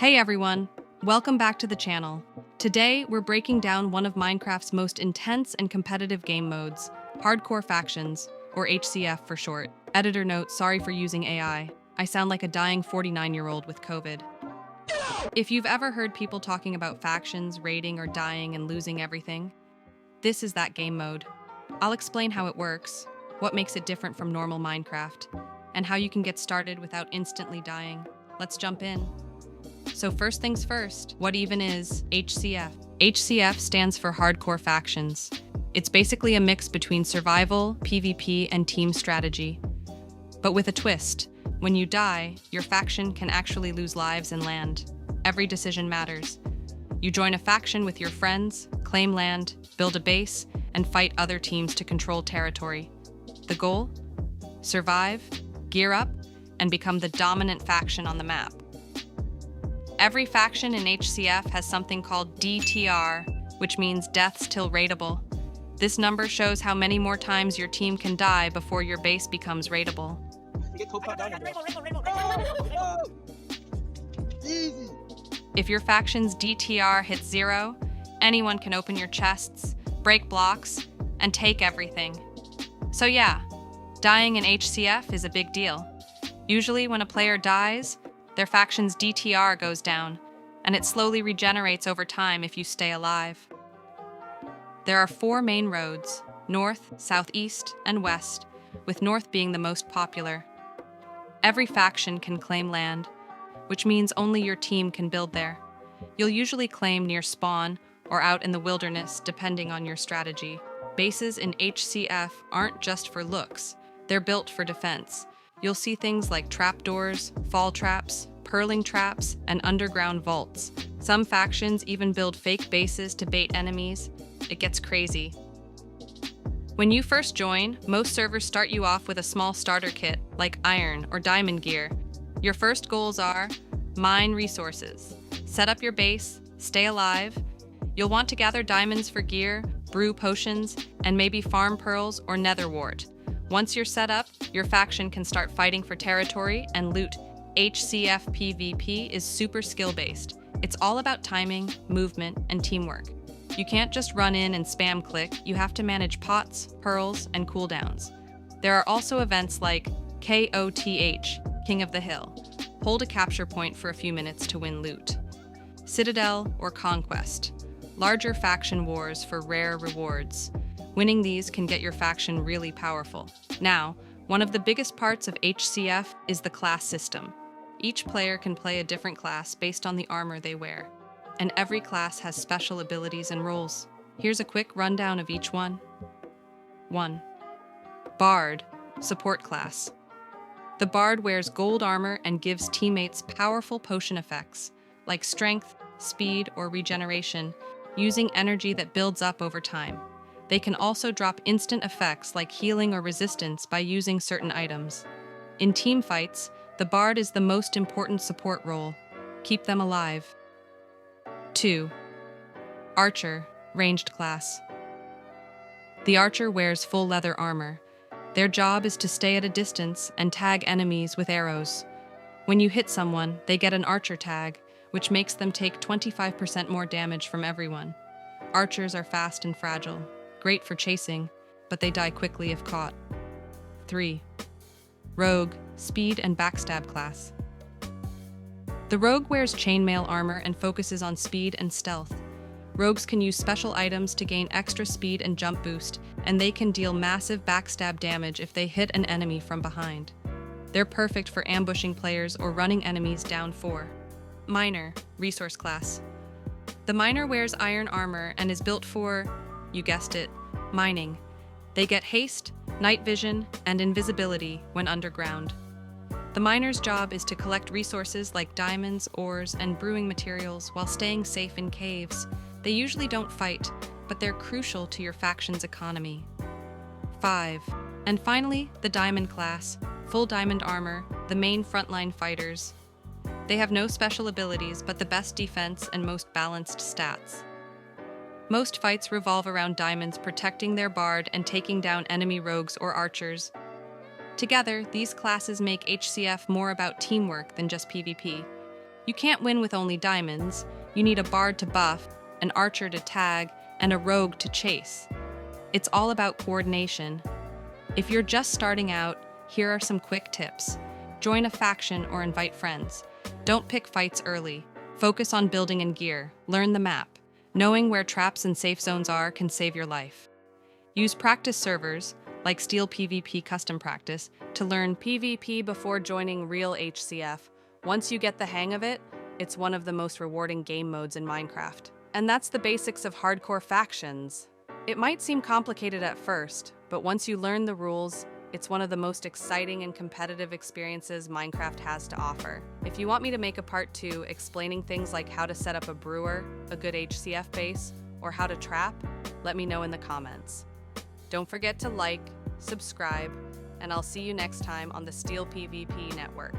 Hey everyone, welcome back to the channel. Today, we're breaking down one of Minecraft's most intense and competitive game modes, Hardcore Factions, or HCF for short. Editor note, sorry for using AI. I sound like a dying 49-year-old with COVID. If you've ever heard people talking about factions, raiding, or dying and losing everything, this is that game mode. I'll explain how it works, what makes it different from normal Minecraft, and how you can get started without instantly dying. Let's jump in. So first things first, what even is HCF? HCF stands for Hardcore Factions. It's basically a mix between survival, PvP, and team strategy. But with a twist. When you die, your faction can actually lose lives and land. Every decision matters. You join a faction with your friends, claim land, build a base, and fight other teams to control territory. The goal? Survive, gear up, and become the dominant faction on the map. Every faction in HCF has something called DTR, which means deaths till raidable. This number shows how many more times your team can die before your base becomes raidable. If your faction's DTR hits 0, anyone can open your chests, break blocks, and take everything. So yeah, dying in HCF is a big deal. Usually when a player dies, their faction's DTR goes down, and it slowly regenerates over time if you stay alive. There are 4 main roads, north, southeast, and west, with north being the most popular. Every faction can claim land, which means only your team can build there. You'll usually claim near spawn or out in the wilderness, depending on your strategy. Bases in HCF aren't just for looks, they're built for defense. You'll see things like trapdoors, fall traps, purling traps, and underground vaults. Some factions even build fake bases to bait enemies. It gets crazy. When you first join, most servers start you off with a small starter kit, like iron or diamond gear. Your first goals are mine resources, set up your base, stay alive. You'll want to gather diamonds for gear, brew potions, and maybe farm pearls or nether wart. Once you're set up, your faction can start fighting for territory and loot. HCF is super skill-based. It's all about timing, movement, and teamwork. You can't just run in and spam click, you have to manage pots, pearls, and cooldowns. There are also events like KOTH, King of the Hill. Hold a capture point for a few minutes to win loot. Citadel or Conquest. Larger faction wars for rare rewards. Winning these can get your faction really powerful. Now, one of the biggest parts of HCF is the class system. Each player can play a different class based on the armor they wear, and every class has special abilities and roles. Here's a quick rundown of each one. 1. Bard, support class. The Bard wears gold armor and gives teammates powerful potion effects, like strength, speed, or regeneration, using energy that builds up over time. They can also drop instant effects like healing or resistance by using certain items. In team fights, the Bard is the most important support role. Keep them alive. 2. Archer, ranged class. The Archer wears full leather armor. Their job is to stay at a distance and tag enemies with arrows. When you hit someone, they get an Archer tag, which makes them take 25% more damage from everyone. Archers are fast and fragile. Great for chasing, but they die quickly if caught. 3. Rogue, speed and backstab class. The Rogue wears chainmail armor and focuses on speed and stealth. Rogues can use special items to gain extra speed and jump boost, and they can deal massive backstab damage if they hit an enemy from behind. They're perfect for ambushing players or running enemies down 4. Miner, resource class. The Miner wears iron armor and is built for, you guessed it, mining. They get haste, night vision, and invisibility when underground. The miner's job is to collect resources like diamonds, ores, and brewing materials while staying safe in caves. They usually don't fight, but they're crucial to your faction's economy. 5. And finally, the Diamond class, full diamond armor, the main frontline fighters. They have no special abilities but the best defense and most balanced stats. Most fights revolve around diamonds protecting their Bard and taking down enemy rogues or archers. Together, these classes make HCF more about teamwork than just PvP. You can't win with only diamonds. You need a bard to buff, an archer to tag, and a rogue to chase. It's all about coordination. If you're just starting out, here are some quick tips. Join a faction or invite friends. Don't pick fights early. Focus on building and gear. Learn the map. Knowing where traps and safe zones are can save your life. Use practice servers, like Steelpvp Custom Practice, to learn PvP before joining real HCF. Once you get the hang of it, it's one of the most rewarding game modes in Minecraft. And that's the basics of hardcore factions. It might seem complicated at first, but once you learn the rules, it's one of the most exciting and competitive experiences Minecraft has to offer. If you want me to make a part 2 explaining things like how to set up a brewer, a good HCF base, or how to trap, let me know in the comments. Don't forget to like, subscribe, and I'll see you next time on the Steelpvp network.